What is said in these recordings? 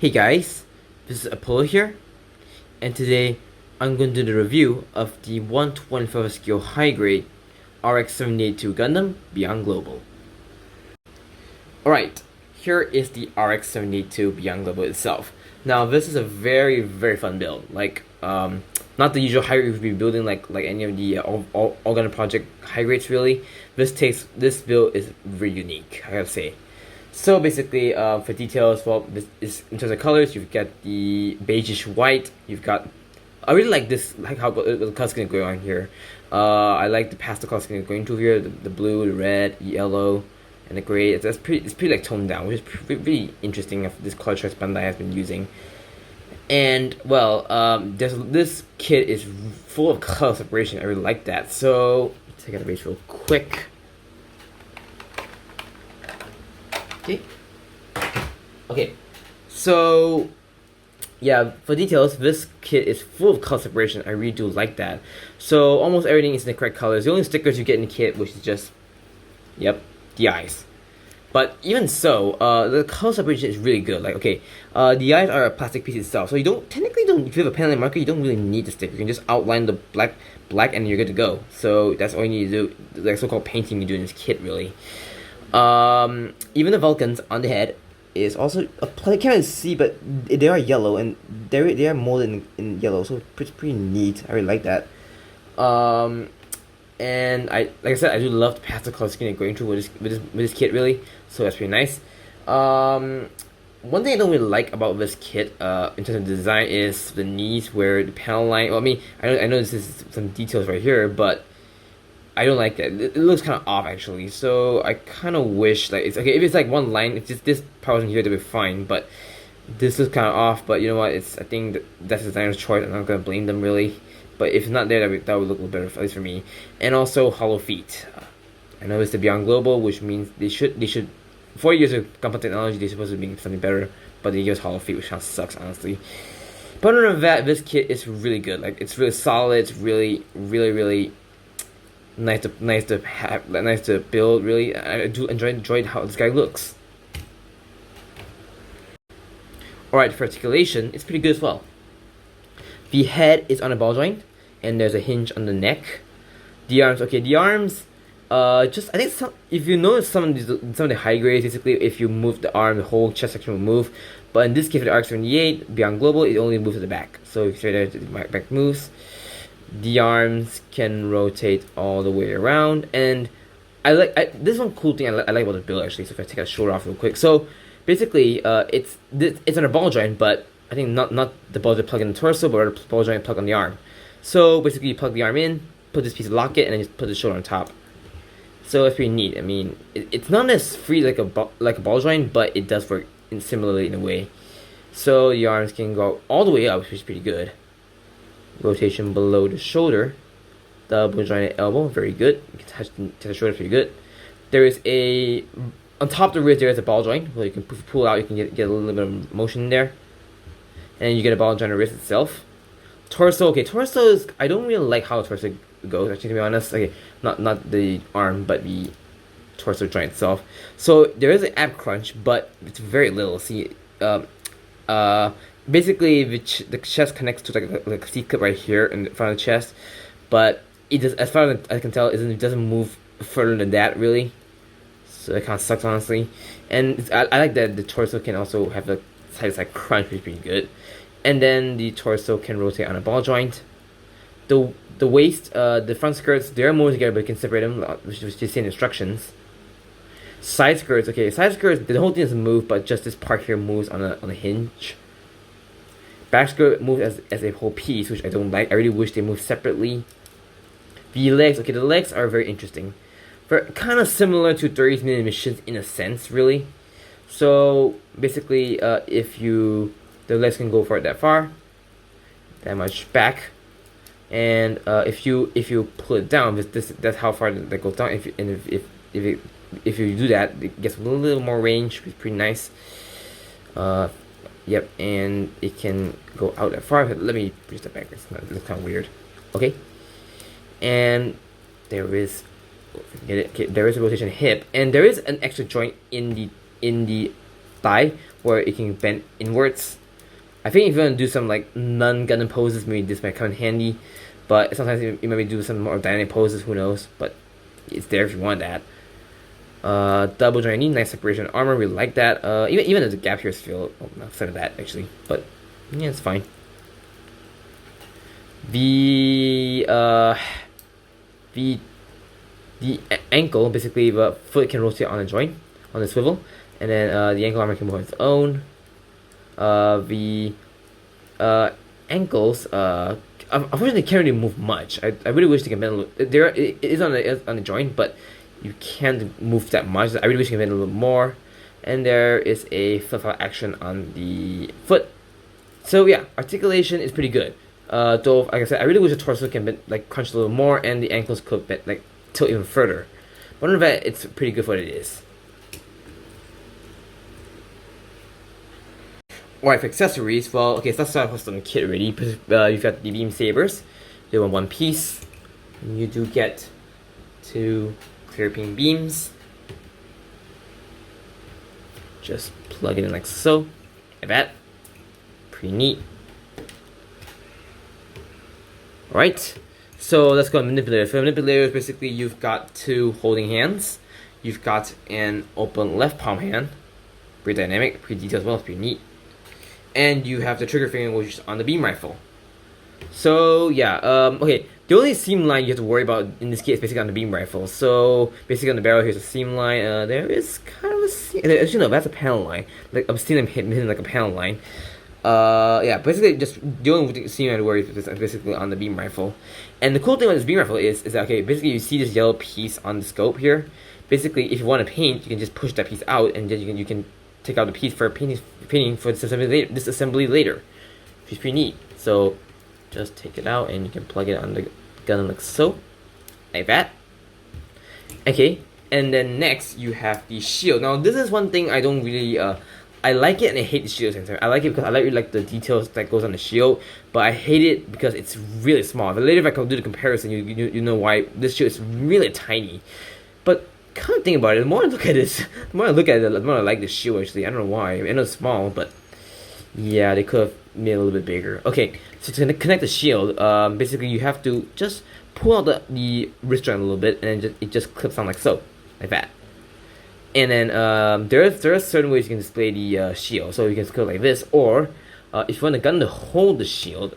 Hey guys, this is Apollo here, and today I'm going to do the review of the 125 skill high grade RX-78-2 Gundam Beyond Global. Alright, here is the RX-78-2 Beyond Global itself. Now this is a very fun build, not the usual high grade we've been building like any of the all Gundam project high grades really. This build is really unique, I gotta say. So basically, for details, well, this is in terms of colors, you've got the beigeish white. You've got, I really like this, like how the color scheme going on here. I like the pastel color scheme going through here, the blue, the red, the yellow, and the gray. It's pretty like toned down, which is pretty interesting. Of this color choice Bandai has been using. And well, this kit is full of color separation. I really like that. So take out the base real quick. Okay, so yeah, for details, this kit is full of color separation. I really do like that. So almost everything is in the correct colors. The only stickers you get in the kit, which is just, yep, the eyes. But even so, the color separation is really good. Like, okay, the eyes are a plastic piece itself, so you don't if you have a pen and marker, you don't really need the sticker. You can just outline the black, and you're good to go. So that's all you need to do. Like so-called painting you do in this kit, really. Even the Vulcans on the head is also I can't see, but they are yellow and they are molded in yellow, so pretty neat. I really like that. And like I said, I do love the pastel color scheme going through with this kit really. So that's pretty nice. One thing I don't really like about this kit, in terms of design, is the knees where the panel line. Well, I mean, I know this is some details right here, but I don't like that. It looks kind of off actually. So I kind of wish like it's okay if it's like one line. If just this part wasn't here, that'd be fine. But this looks kind of off. But you know what? I think that's the designer's choice. I'm not gonna blame them really. But if it's not there, that would look a little better, at least for me. And also hollow feet. I know it's the Beyond Global, which means they should 4 years of Gundam technology, they're supposed to be something better. But they give us hollow feet, which kind of sucks honestly. But other than that, this kit is really good. Like it's really solid. It's really nice to build. Really, I do enjoy how this guy looks. Alright, for articulation, it's pretty good as well. The head is on a ball joint, and there's a hinge on the neck. The arms, okay, the arms, I think if you notice some of the high grades, basically, if you move the arm, the whole chest section will move. But in this case, for the RX-78 Beyond Global, it only moves to the back. So if you're there, the back moves. The arms can rotate all the way around, and this one cool thing I like about the build actually. So if I take a shoulder off real quick, so basically, it's on a ball joint, but I think not the ball joint plug in the torso, but the ball joint plug on the arm. So basically, you plug the arm in, put this piece of locket, and then just put the shoulder on top. So it's pretty neat. I mean, it's not as free like a ball joint, but it does work similarly in a way. So the arms can go all the way up, which is pretty good. Rotation below the shoulder, double jointed elbow, very good. You can touch the shoulder, pretty good. There is on top of the wrist, there is a ball joint where you can pull out. You can get a little bit of motion in there, and you get a ball joint on the wrist itself. Torso, okay, torso is, I don't really like how the torso goes. Actually, to be honest, okay, not the arm, but the torso joint itself. So there is an ab crunch, but it's very little. See, basically, the chest connects to like a C-clip right here in front of the chest, but it does, as far as I can tell, it doesn't move further than that really. So it kind of sucks honestly. And I like that the torso can also have the side crunch, which is pretty good. And then the torso can rotate on a ball joint. The waist, the front skirts, they're more together, but you can separate them, which is just in instructions. Side skirts, okay, side skirts, the whole thing doesn't move, but just this part here moves on a hinge. Back skirt moves as a whole piece, which I don't like. I really wish they moved separately. The legs, okay, the legs are very interesting. They're kind of similar to 30th Minute Missions in a sense, really. So basically, the legs can go for that far, that much back, and if you pull it down, that's how far that goes down. If you do that, it gets a little more range, which is pretty nice. Yep, and it can go out that far. Let me push that back. It looks kind of weird. Okay, and there is, there is a rotation hip, and there is an extra joint in the thigh where it can bend inwards. I think if you want to do some like non-Gundam poses, maybe this might come in handy. But sometimes you maybe do some more dynamic poses, who knows? But it's there if you want that. Double jointing, nice separation armor, we like that. Even there's a gap here still. Oh, not instead of that actually, but yeah, it's fine. The ankle, basically the foot can rotate on a joint, on the swivel, and then the ankle armor can move on its own. The ankles, unfortunately, can't really move much. I really wish they can bend a little. It is on the joint, but you can't move that much. I really wish you can bend a little more. And there is a flip-out action on the foot. So yeah, articulation is pretty good. Though, like I said, I really wish the torso can bend, like crunch a little more, and the ankles could bend, like tilt even further. But other than that, it's pretty good for what it is. Alright, for accessories, well, okay, so let's start with the kit already. You've got the beam sabers. They're in one piece. You do get 2 clear pin beams. Just plug it in like so. Like that. Pretty neat. Alright, so let's go on manipulator. For manipulators, basically you've got 2 holding hands. You've got an open left palm hand. Pretty dynamic, pretty detailed as well, it's pretty neat. And you have the trigger finger, which is on the beam rifle. So yeah, okay. The only seam line you have to worry about in this case is basically on the beam rifle. So basically on the barrel, here's a seam line. There is kind of a seam. Actually, no, that's a panel line. Like I'm seeing them hitting like a panel line. Yeah, basically just dealing with the seam line worry is basically on the beam rifle. And the cool thing about this beam rifle is that okay, basically you see this yellow piece on the scope here. Basically, if you want to paint, you can just push that piece out, and then you can take out the piece for painting for disassembly later, which is pretty neat. So just take it out and you can plug it on the gun like so, like that. Okay, and then next you have the shield. Now this is one thing I don't really I like it and I hate the shield sensor. I like it because I really like the details that goes on the shield, but I hate it because it's really small. But later if I can do the comparison, you know why this shield is really tiny. But kind of think about it, the more I look at this, the more I look at it, the more I like this shield actually. I don't know why. I know it's small, but yeah, they could have made it a little bit bigger. Okay, so to connect the shield, basically you have to just pull out the wrist joint a little bit, and then it just clips on like so, like that. And then there are certain ways you can display the shield. So you can clip like this, or if you want the gun to hold the shield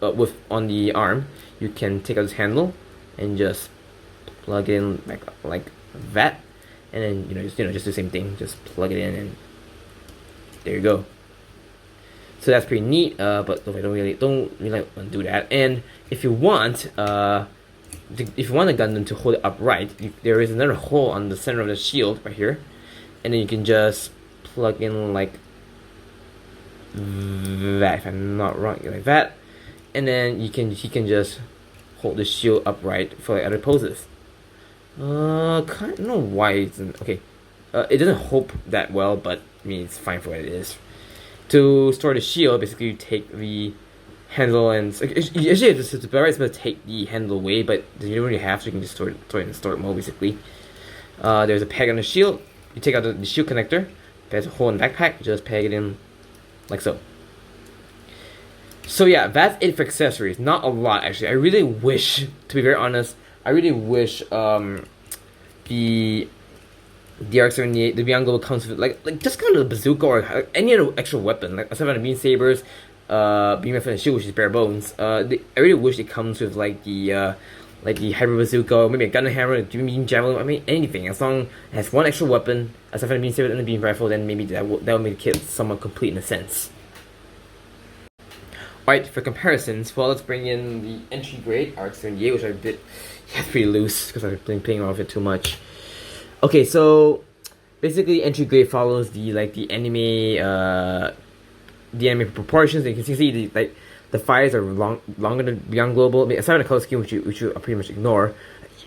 on the arm, you can take out this handle and just plug it in like that, and then just the same thing, just plug it in, and there you go. So that's pretty neat, but I don't really want to do that. And if you want the Gundam to hold it upright, there is another hole on the center of the shield right here, and then you can just plug in like that, if I'm not wrong, like that, and then he can just hold the shield upright for like other poses. I don't know why it's okay. It doesn't hold that well, but I mean it's fine for what it is. To store the shield, basically you take the handle and actually it's better to take the handle away, but you don't really have to. You can just store it in store mode basically. There's a peg on the shield. You take out the shield connector. There's a hole in the backpack. You just peg it in like so. So yeah, that's it for accessories. Not a lot actually. I really wish, to be very honest, I really wish the RX-78, the Beyond Global comes with like just kind of a bazooka or any other extra weapon, like aside from the beam sabers, beam rifle and shield, which is bare bones. I really wish it comes with like the hybrid bazooka, or maybe a Gundam hammer, a beam javelin. I mean anything, as long as it has one extra weapon aside from the beam saber and the beam rifle, then maybe that would make the kit somewhat complete in a sense. Alright, for comparisons, well, let's bring in the entry grade RX-78, which it's pretty loose because I've been playing off it too much. Okay, so basically entry grade follows the anime proportions. You can see the fires are longer than Beyond Global. I mean, aside from the color scheme, which you pretty much ignore.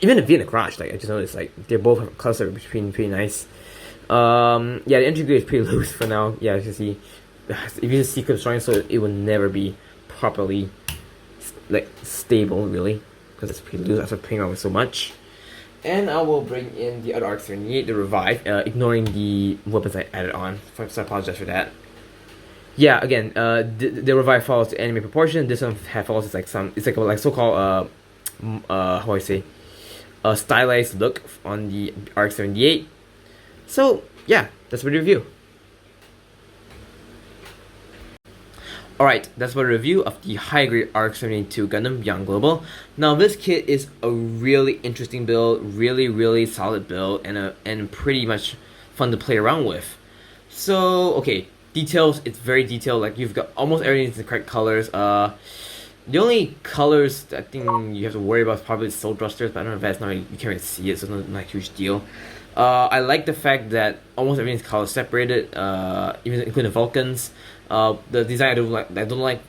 Even the V and the crotch, I just noticed they both have a cluster, which is pretty nice. Yeah, the entry grade is pretty loose for now. Yeah, as you see, if you just see clip drawing, so it will never be properly stable really, because it's pretty loose after playing around with so much. And I will bring in the other RX-78, the Revive, ignoring the weapons I added on, so I apologize for that. Yeah, again, the Revive follows the anime proportion. This one follows like so-called how do I say, a stylized look on the RX-78. So yeah, that's my review. Alright, that's my review of the high grade RX-78-2 Gundam Beyond Global. Now this kit is a really interesting build, really solid build, and pretty much fun to play around with. So okay, details, it's very detailed, like you've got almost everything in the correct colors. The only colors that I think you have to worry about is probably soul thrusters, but I don't know if that's not, you can't really see it, so it's not a huge deal. I like the fact that almost everything's color separated, even including the Vulcans. The design I don't like,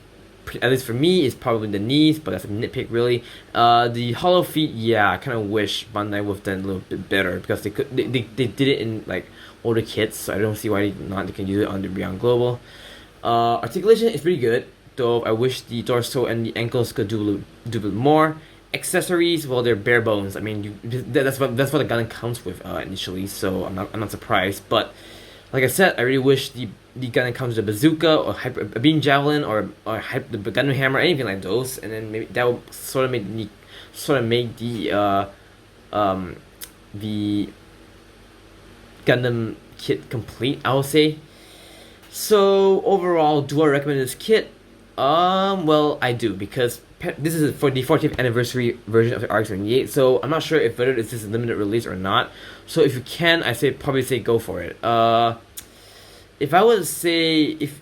at least for me, is probably the knees, but that's a nitpick really. The hollow feet, yeah, I kind of wish Bandai would have done a little bit better, because they did it in like older kits, so I don't see why they can use it on the Beyond Global. Articulation is pretty good, though I wish the torso and the ankles could do a bit more. Accessories, well, they're bare bones. I mean, that's what the Gundam comes with initially, so I'm not surprised. But like I said, I really wish the Gundam comes with a bazooka or a beam javelin or the Gundam hammer, anything like those, and then maybe that would sort of make the Gundam kit complete, I would say. So overall, do I recommend this kit? Well, I do, because this is for the 40th anniversary version of the RX-78, so I'm not sure if whether it's just a limited release or not. So if you can, probably say go for it. If I was to say, if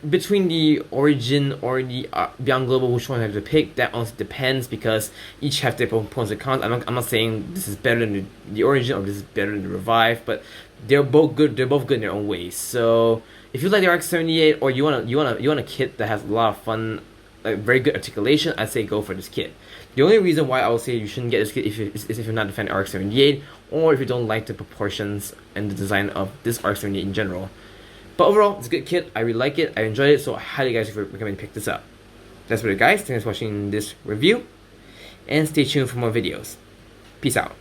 between the Origin or the Beyond Global, which one I have to pick, that honestly depends, because each have their own pros and cons. I'm not saying this is better than the Origin or this is better than the Revive, but they're both good. They're both good in their own ways. So if you like the RX-78 or you want a kit that has a lot of fun, like very good articulation, I'd say go for this kit. The only reason why I would say you shouldn't get this kit is if you're not a fan of RX-78, or if you don't like the proportions and the design of this RX-78 in general. But overall, it's a good kit. I really like it. I enjoyed it, so I highly guys recommend pick this up. That's about it, guys. Thanks for watching this review, and stay tuned for more videos. Peace out.